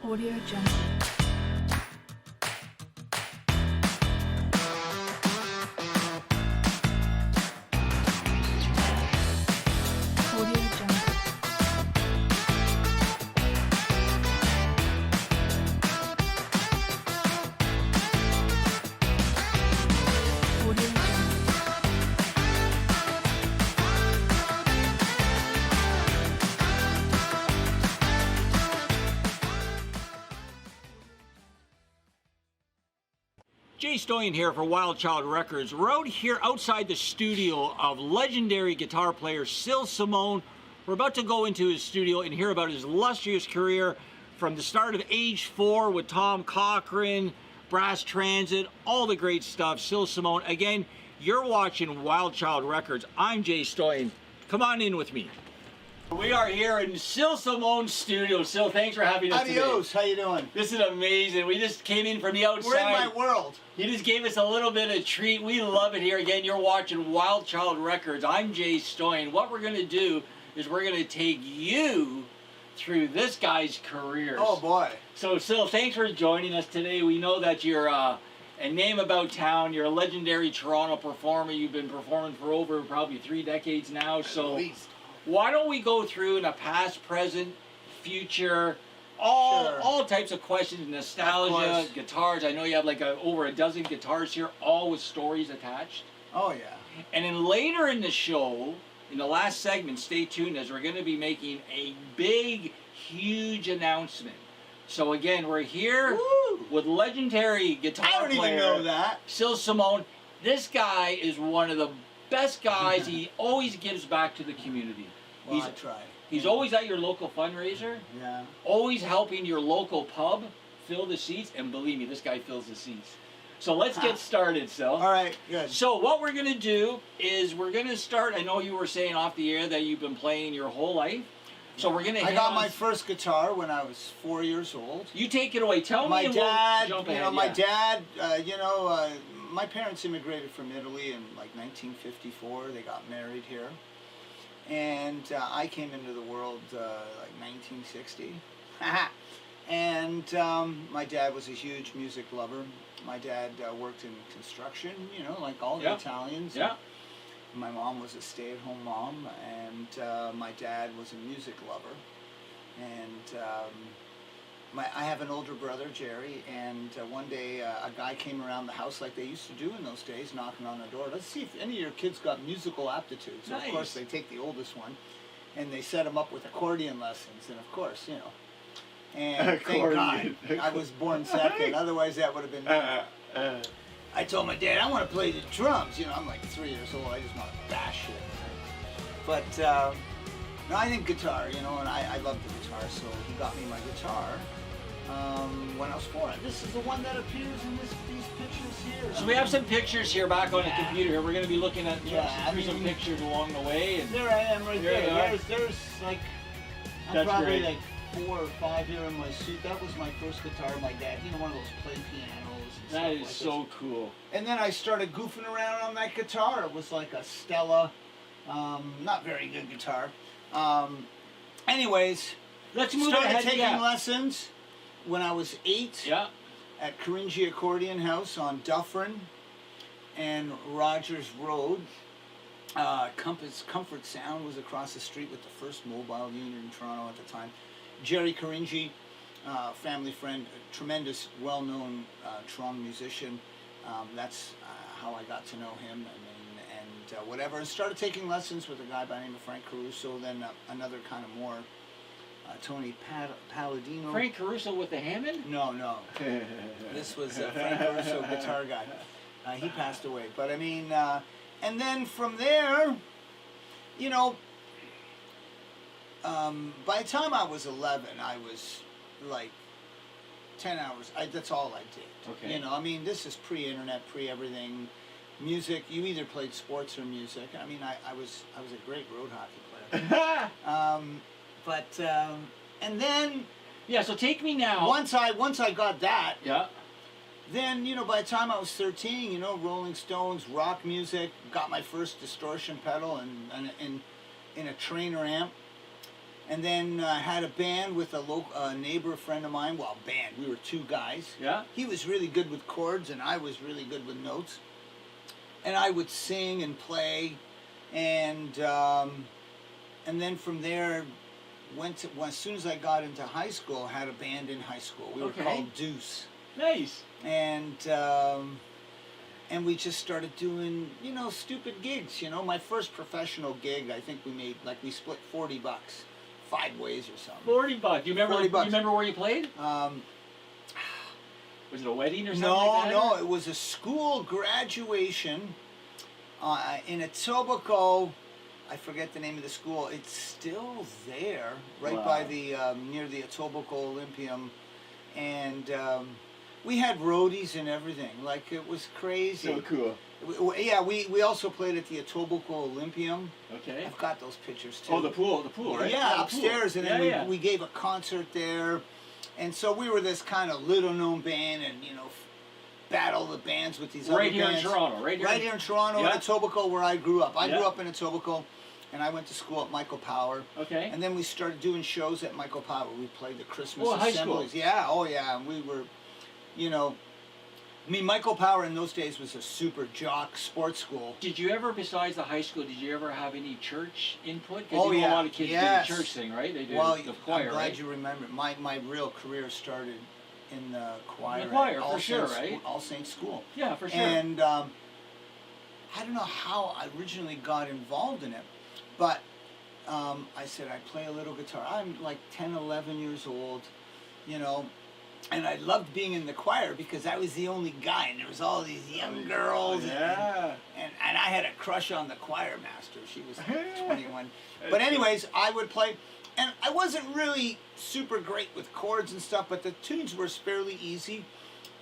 Audio Jungle. Audio Jungle. Audio Jungle. Stoyan here for WILDCHILD Records. We're out here outside the studio of legendary guitar player Sil Simone. We're about to go into his studio and hear about his illustrious career from the start of age 4 with Tom Cochrane, Brass Transit, all the great stuff. Sil Simone. Again, you're watching WILDCHILD Records. I'm Stoyan. Come on in with me. We are here in Sil Simone's studio. Sil, thanks for having us today. Adios, how you doing? This is amazing. We just came in from the outside. We're in my world. He just gave us a little bit of treat. We love it here. Again, you're watching WILDCHILD Records. I'm Stoyan. What we're going to do is we're going to take you through this guy's career. Oh, boy. So, Sil, thanks for joining us today. We know that you're a name about town. You're a legendary Toronto performer. You've been performing for over probably 3 decades now. So, At least. why don't we go through in a past, present, future, all types of questions, nostalgia, guitars. I know you have like over a dozen guitars here, all with stories attached. Oh, yeah. And then later in the show, in the last segment, stay tuned, as we're going to be making a big, huge announcement. So again, we're here with legendary guitar player. I don't even know that. Sil Simone. This guy is one of the best guys. He always gives back to the community. Well, I try. He's always at your local fundraiser. Yeah. Always helping your local pub fill the seats. And believe me, this guy fills the seats. So let's get started, Sil. All right, good. So what we're going to do is we're going to start. I know you were saying off the air that you've been playing your whole life. So we're going to I got my first guitar when I was 4 years old. You take it away. Tell my me. Dad, We'll jump you ahead. know, my dad, my parents immigrated from Italy in like 1954. They got married here. And I came into the world like 1960. And my dad was a huge music lover. My dad worked in construction, you know, like all the Italians. Yeah. My mom was a stay-at-home mom, and my dad was a music lover. And I have an older brother, Jerry, and one day a guy came around the house like they used to do in those days, knocking on the door. Let's see if any of your kids got musical aptitudes. Nice. Of course, they take the oldest one, and they set him up with accordion lessons. And of course, you know, and thank God I was born second. Otherwise, that would have been. I told my dad, I want to play the drums. You know, I'm like 3 years old. I just want to bash it. But no, I think guitar. You know, and I love the guitar, so he got me my guitar. When I was 4. This is the one that appears in these pictures here. So we have some pictures here back on the computer here. We're going to be looking at some mean, pictures along the way. And there I am right there. There's like, I'm That's probably great. like 4 or 5 here in my suit. That was my first guitar. My dad, you know, one of those play pianos. And That stuff is like so this. cool. And then I started goofing around on that guitar. It was like a Stella, not very good guitar. Anyways, Let's move started ahead. taking lessons when I was 8 Yeah. at Coringi Accordion House on Dufferin and Rogers Road. Comfort Sound was across the street with the first mobile unit in Toronto at the time. Jerry Coringi, family friend, a tremendous, well-known Toronto musician. That's how I got to know him. And whatever. And started taking lessons with a guy by the name of Frank Caruso. Then another kind of more Tony Palladino. Frank Caruso with the Hammond? No. This was Frank Caruso, guitar guy. He passed away. But I mean, and then from there, you know, by the time I was 11, I was like 10 hours. That's all I did. Okay. You know, I mean, this is pre-internet, pre-everything. Music, you either played sports or music. I mean, I was a great road hockey player. And then so take me now. once I got that, Yeah. then, you know, by the time I was 13, you know, Rolling Stones, rock music, got my first distortion pedal and in a Trainer amp. And then I had a band with a local neighbor friend of mine. Well, band. We were two guys. Yeah. He was really good with chords, and I was really good with notes. And I would sing and play, and then from there, as soon as I got into high school, had a band in high school. We were called Deuce. Nice. And we just started doing, stupid gigs. My first professional gig, I think we split $40, 5 ways or something. $40. Do you remember? $40. You remember where you played? Was it a wedding or something? No. It was a school graduation in Etobicoke. I forget the name of the school. It's still there, right by the near the Etobicoke Olympium, and we had roadies and everything. Like, it was crazy. So cool. Yeah, we also played at the Etobicoke Olympium. Okay. I've got those pictures too. Oh, the pool, right? Yeah, the upstairs, pool. and then we gave a concert there, and so we were this kind of little-known band, and battle the bands with these other bands. Right here in Toronto, right here in Toronto, in Etobicoke, where I grew up. I grew up in Etobicoke, and I went to school at Michael Power. Okay. And then we started doing shows at Michael Power. We played the Christmas high assemblies. school. Yeah, and we were, Michael Power in those days was a super jock sports school. Did you ever, besides the high school, did you ever have any church input? Oh, Because yeah. a lot of kids do the church thing, right? They do the choir, I'm glad you remember. My real career started in the choir. In the choir, at for sure, right? All Saints School. Yeah, for sure. And I don't know how I originally got involved in it, but I said, I play a little guitar. I'm like 10, 11 years old, and I loved being in the choir because I was the only guy, and there was all these young girls. Yeah. And I had a crush on the choir master. She was 21. But anyways, I would play, and I wasn't really super great with chords and stuff, but the tunes were fairly easy,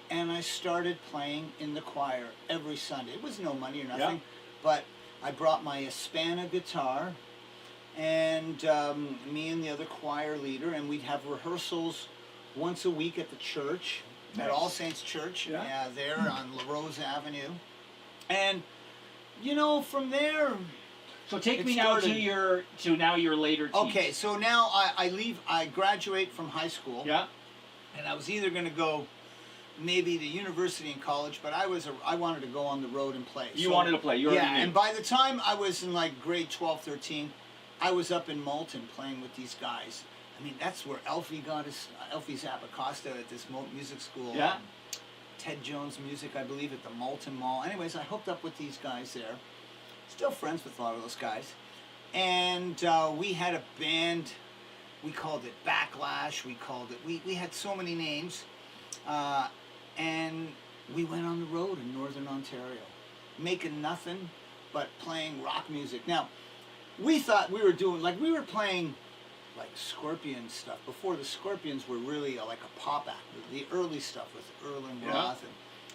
and I started playing in the choir every Sunday. It was no money or nothing, but I brought my Hispana guitar, and me and the other choir leader, and we'd have rehearsals once a week at the church, at All Saints Church, there on La Rose Avenue. And, from there... So take me now to your later teens. Okay, so now I graduate from high school. Yeah. And I was either going to go maybe to university and college, but I wanted to go on the road and play. You wanted to play. You already knew. And by the time I was in like grade 12, 13, I was up in Malton playing with these guys. I mean, that's where Elfie Zappacosta at this music school. Yeah. Ted Jones Music, I believe, at the Malton Mall. Anyways, I hooked up with these guys there. Still friends with a lot of those guys. And we had a band. We called it Backlash. We had so many names. And we went on the road in Northern Ontario, making nothing but playing rock music. Now, we thought we were playing like Scorpion stuff before the Scorpions were really like a pop act. The early stuff with Erlen Roth and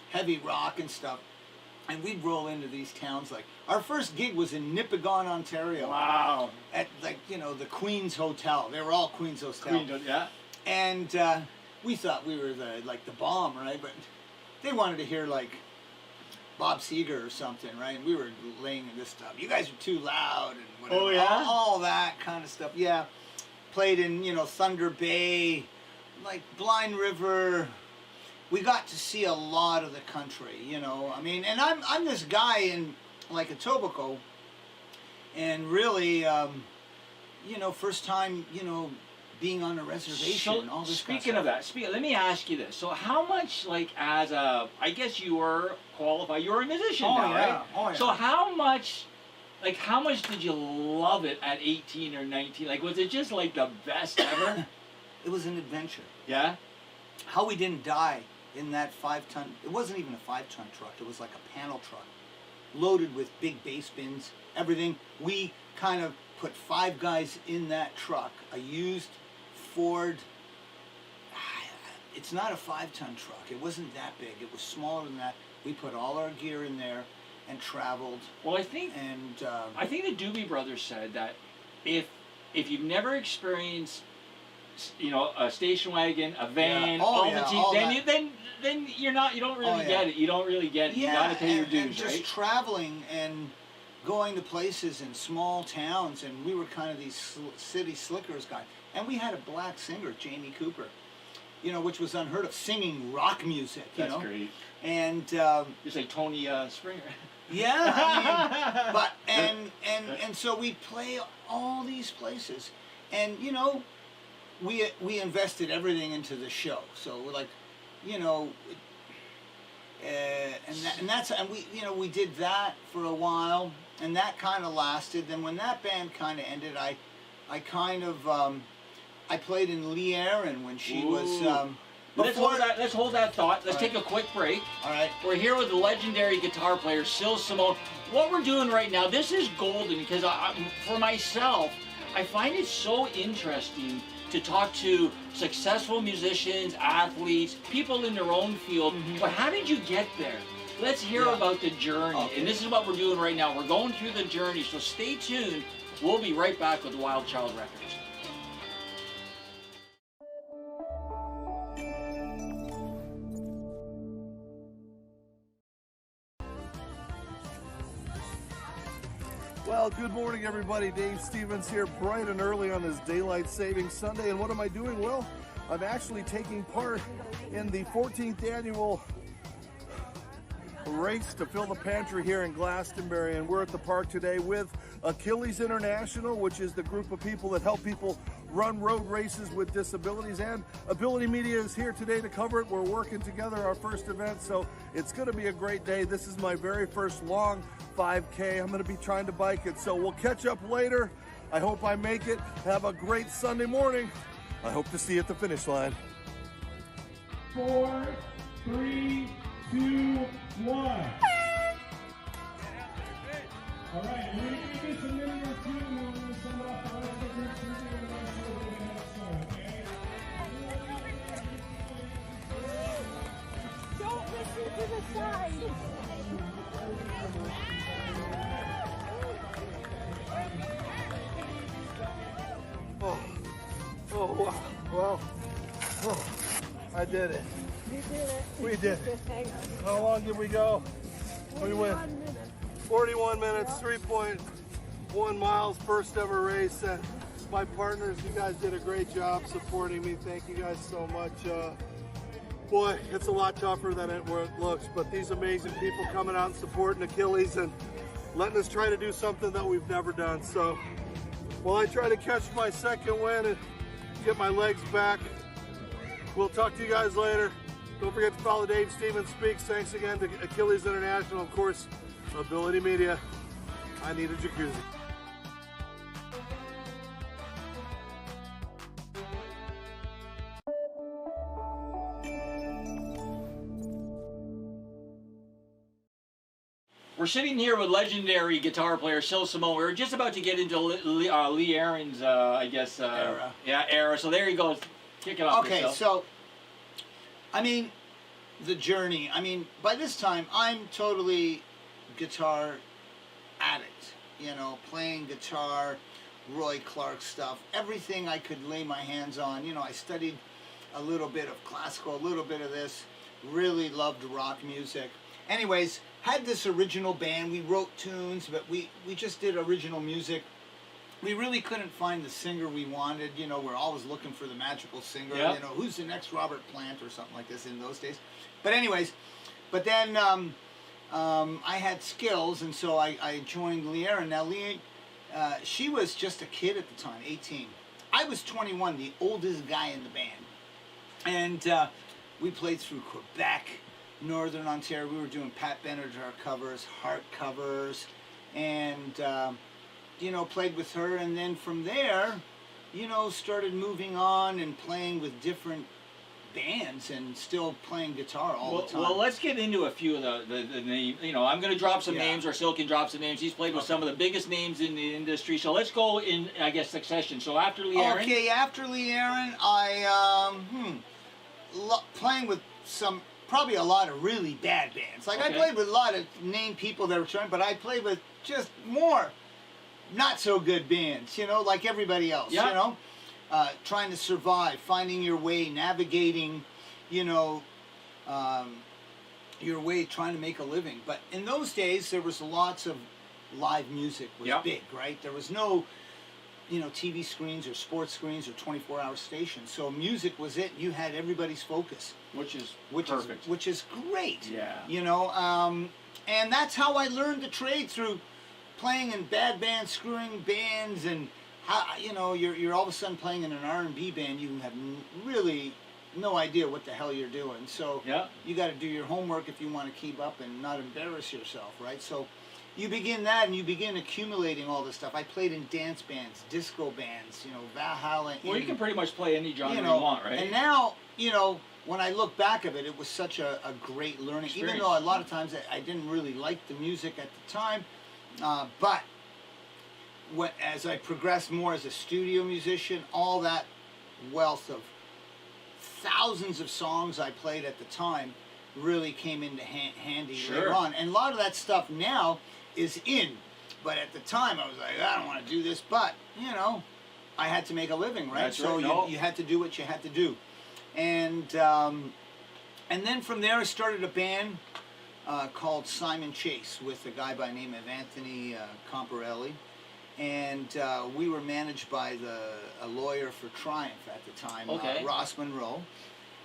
heavy rock and stuff. And we'd roll into these towns. Like, our first gig was in Nipigon, Ontario. Wow. At the Queen's Hotel. They were all Queen's Hotel. And we thought we were the bomb, right? But they wanted to hear like Bob Seger or something, right? And we were laying in this stuff. You guys are too loud and whatever. Oh yeah. All that kind of stuff. Yeah. Played in Thunder Bay, like Blind River. We got to see a lot of the country, I mean, and I'm this guy in like Etobicoke, and really, first time, being on a reservation and all this. Speaking of that, let me ask you this. So how much, I guess you were qualified, you were a musician now, right? Oh, yeah. So how much did you love it at 18 or 19? Like, was it just like the best ever? It was an adventure. Yeah? How we didn't die in that 5-ton, it wasn't even a 5-ton truck, it was like a panel truck, loaded with big bass bins, everything. We kind of put 5 guys in that truck, a used Ford, it's not a 5-ton truck, it wasn't that big, it was smaller than that. We put all our gear in there and traveled. Well, I think the Doobie Brothers said that if you've never experienced, a station wagon, a van, then you don't really get it. You don't really get it. Yeah, You got to pay your dues, and just right? traveling and going to places in small towns, and we were kind of these city slickers guys. And we had a black singer, Jamie Cooper, you know, which was unheard of, singing rock music, you know. That's great. And you say Tony Springer. yeah, I mean, but and so we play all these places, and you know, we invested everything into the show. So like, you know, and we, you know, we did that for a while, and that kind of lasted. Then when that band kind of ended, I kind of I played in Lee Aaron when she was. Let's hold that thought. Let's take a quick break. All right. We're here with the legendary guitar player, Sil Simone. What we're doing right now, this is golden because for myself, I find it so interesting to talk to successful musicians, athletes, people in their own field. Mm-hmm. But how did you get there? Let's hear about the journey. Okay. And this is what we're doing right now. We're going through the journey, so stay tuned. We'll be right back with Wild Child Records. Well, good morning, everybody. Dave Stevens here, bright and early on this Daylight Savings Sunday. And what am I doing? Well, I'm actually taking part in the 14th annual race to fill the pantry here in Glastonbury. And we're at the park today with Achilles International, which is the group of people that help people run road races with disabilities. And Ability Media is here today to cover it. We're working together, our first event, so it's going to be a great day. This is my very first long 5K. I'm going to be trying to bike it, so we'll catch up later. I hope I make it. Have a great Sunday morning. I hope to see you at the finish line. 4, 3, 2, 1. All right, we're going to do this a minute or two, and then we're going to send off the rest of the group to the next one for the next one, okay? Don't listen to the signs. Oh, wow. Well, I did it. You did it. We did. Hang on. How long did we go? We went 41 minutes. 41 minutes, 3.1 miles, first ever race. And my partners, you guys did a great job supporting me. Thank you guys so much. Boy, it's a lot tougher than it looks, but these amazing people coming out and supporting Achilles and letting us try to do something that we've never done. So while I try to catch my second win and get my legs back, we'll talk to you guys later. Don't forget to follow Dave Stevens Speaks. Thanks again to Achilles International, of course, Ability Media. I need a jacuzzi. We're sitting here with legendary guitar player Sil Simone. We were just about to get into Lee Aaron's, I guess, Era. Yeah, era. So there he goes. Kick it off. Okay, so, I mean, the journey. I mean, by this time, I'm totally guitar addict. You know, playing guitar, Roy Clark stuff, everything I could lay my hands on. You know, I studied a little bit of classical, a little bit of this. Really loved rock music. Anyways, had this original band. We wrote tunes, but we just did original music. We really couldn't find the singer we wanted. You know, we're always looking for the magical singer. Yep. You know, who's the next Robert Plant or something like this in those days. But anyways, but then I had skills, and so I joined Lee Aaron. Now, Lee, she was just a kid at the time, 18. I was 21, the oldest guy in the band. And we played through Quebec, Northern Ontario. We were doing Pat Benatar covers, Heart covers, and you know, played with her. And then from there, you know, started moving on and playing with different bands and still playing guitar all the time. Well, let's get into a few of the names. You know, I'm going to drop some Yeah. names, or Sil can drop some names. He's played with some of the biggest names in the industry. So let's go in, I guess, succession. So after Lee Aaron. Okay, after Lee Aaron, I playing with probably a lot of really bad bands. Like, Okay. I played with a lot of named people that were trying, but I played with just more not so good bands, you know, like everybody else, Yeah. you know, trying to survive, finding your way, navigating, you know, your way, trying to make a living. But in those days, there was lots of live music was Yep. big, right? There was no, TV screens or sports screens or 24-hour stations. So music was it. You had everybody's focus, Which is which perfect. is great. Yeah. And that's how I learned the trade, through playing in bad bands, screwing bands, and how you're all of a sudden playing in an R&B band. You have really no idea what the hell you're doing. So Yeah. you got to do your homework if you want to keep up and not embarrass yourself, right? So you begin that, and you begin accumulating all this stuff. I played in dance bands, disco bands, Valhalla. Well, you can pretty much play any genre you, you want, right? And now, when I look back of it, it was such a great learning. Experience. Even though a lot of times I didn't really like the music at the time, but as I progressed more as a studio musician, all that wealth of thousands of songs I played at the time really came into handy later on. And a lot of that stuff now is in. But at the time, I was like, I don't want to do this. But, I had to make a living, right? That's so right. you had to do what you had to do. And then from there, I started a band called Simon Chase with a guy by the name of Anthony Comparelli. And we were managed by a lawyer for Triumph at the time, Ross Monroe.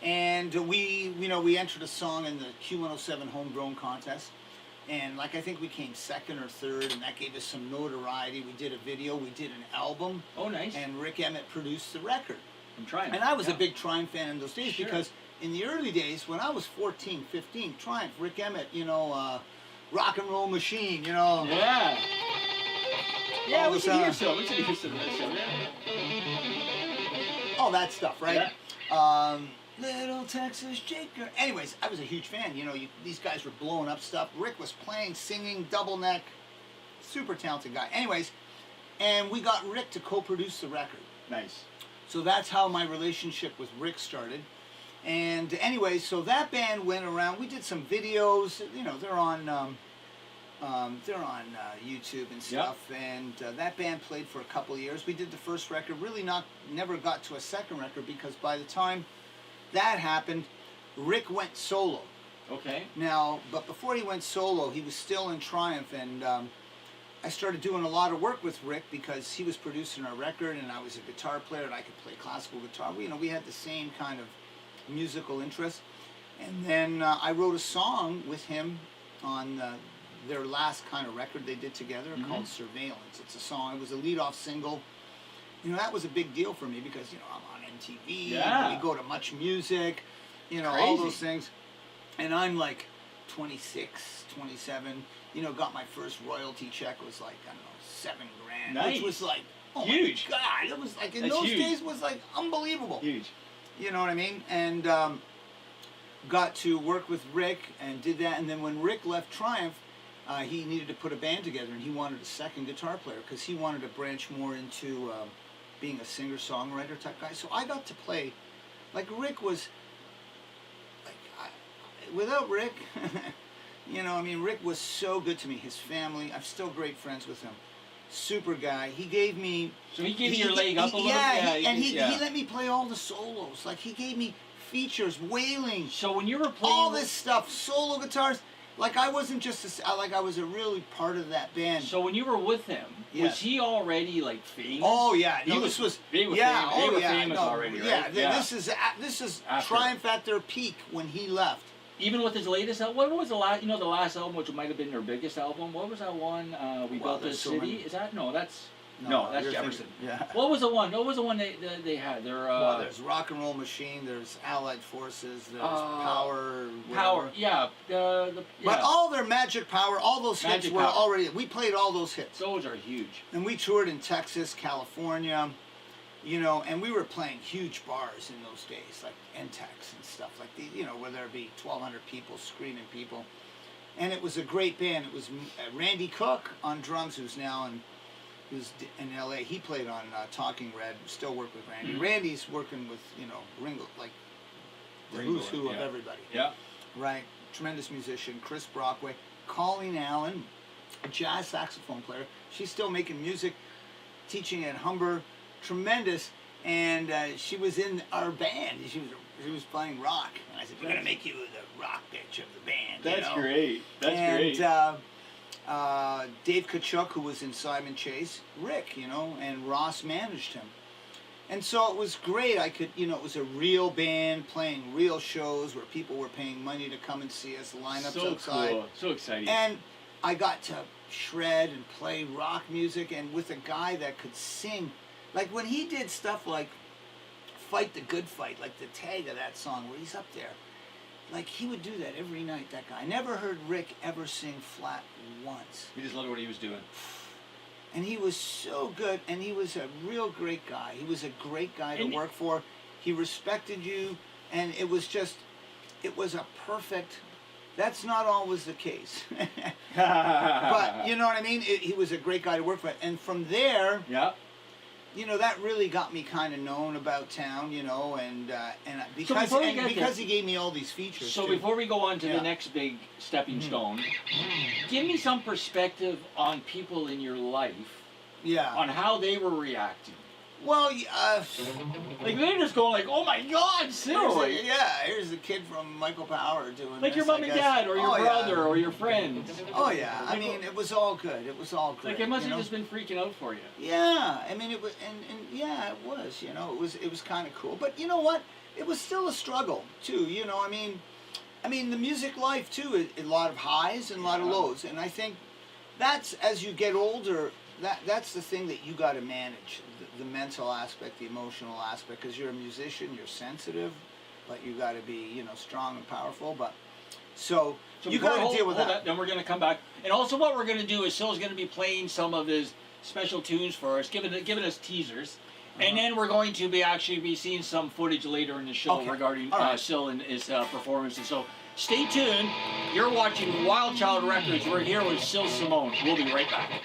And we entered a song in the Q107 Homegrown Contest. And I think we came second or third, and that gave us some notoriety. We did a video, we did an album. Oh, nice. And Rick Emmett produced the record. I'm trying. And I was a big Triumph fan in those days, Sure. because in the early days, when I was 14, 15, Triumph, Rick Emmett, rock and roll machine, Yeah. Yeah, All we this, should hear some. We should hear some of this. all that stuff, right? Yeah. Little Texas Shaker. Anyways, I was a huge fan. These guys were blowing up stuff. Rick was playing, singing, double neck. Super talented guy. Anyways, and we got Rick to co-produce the record. Nice. So that's how my relationship with Rick started. And anyway, so that band went around. We did some videos. They're on YouTube and stuff. Yep. And that band played for a couple of years. We did the first record. Really never got to a second record, because by the time that happened, Rick went solo. Okay. Now, but before he went solo, he was still in Triumph, and I started doing a lot of work with Rick because he was producing our record, and I was a guitar player, and I could play classical guitar. We had the same kind of musical interest. And then I wrote a song with him on their last kind of record they did together called Surveillance. It's a song. It was a lead-off single. That was a big deal for me because, I'm on MTV, Yeah. we go to Much Music, all Crazy. those things. And I'm 26, 27, got my first royalty check, was I don't know, $7,000. Nice. Which was oh huge. my God, it was in That's those huge. days was unbelievable. Huge. You know what I mean? And got to work with Rick and did that. And then when Rick left Triumph, he needed to put a band together, and he wanted a second guitar player because he wanted to branch more into being a singer-songwriter type guy. So I got to play, Rick was, without Rick, Rick was so good to me. His family, I'm still great friends with him. Super guy. He gave me... So he gave you your leg up a little bit? Yeah, he let me play all the solos. He gave me features, wailing. So when you were playing... all this stuff, solo guitars. I wasn't just I was a really part of that band. So when you were with him, was he already famous? Oh yeah, He was famous. They were famous already, right? Yeah, this is After. Triumph at their peak when he left. Even with his latest album, what was the last? The last album, which might have been their biggest album. What was that one? We built this so city. many. Is that that's No, that's you're Jefferson. thinking- yeah. What was the one? What was the one they had? Their Well, there's Rock and Roll Machine. There's Allied Forces. There's Power. Power. whatever. Yeah. Yeah. But all their Magic Power, all those hits Magic were Power. already. We played all those hits. Those are huge. And we toured in Texas, California, and we were playing huge bars in those days, like NTEX and stuff like where there'd be 1,200 people, screaming people. And it was a great band. It was Randy Cook on drums, who's in L.A. He played on Talking Red, still work with Randy. Mm-hmm. Randy's working with, Ringo, the Ringo, who's who of yeah. everybody. Yeah. Right? Tremendous musician. Chris Brockway. Colleen Allen, a jazz saxophone player. She's still making music, teaching at Humber. Tremendous. And she was in our band. She was playing rock. And I said, we're going to make you the rock bitch of the band. That's great. That's great. Dave Kachuk, who was in Simon Chase, Rick, you know, and Ross managed him. And so it was great. I could, you know, it was a real band playing real shows where people were paying money to come and see us, lineups outside. Cool. So exciting. And I got to shred and play rock music, and with a guy that could sing. Like when he did stuff like Fight the Good Fight, like the tag of that song where he's up there. Like he would do that every night, that guy. I never heard Rick ever sing flat once. You just loved what he was doing. And he was so good, and he was a real great guy. He was a great guy to work for. He respected you, and it was just, it was a perfect, that's not always the case. But, you know what I mean? He was a great guy to work for. And from there, yeah, you know, that really got me kind of known about town, you know, and because, because he gave me all these features. So too. before we go on to the next big stepping stone, give me some perspective on people in your life, on how they were reacting. Well, like they're just going like, "Oh my God, Sil!" Here's the kid from Michael Power doing like this, your mom and dad, or your brother, or your friends. Oh yeah, I mean, it was all good. It was all great. Like it must have just been freaking out for you. Yeah, I mean, it was, and yeah, it was. You know, it was kind of cool. But you know what? It was still a struggle too. You know, I mean, the music life too. A lot of highs and a lot of lows, and I think that's as you get older. That's the thing that you got to manage, the mental aspect, the emotional aspect, because you're a musician, you're sensitive, but you got to be, you know, strong and powerful. But so you got to deal with that. Then we're going to come back, and also what we're going to do is Sil's going to be playing some of his special tunes for us, giving us teasers, and then we're going to be seeing some footage later in the show regarding Sil and his performances. So stay tuned. You're watching Wild Child Records. We're here with Sil Simone. We'll be right back.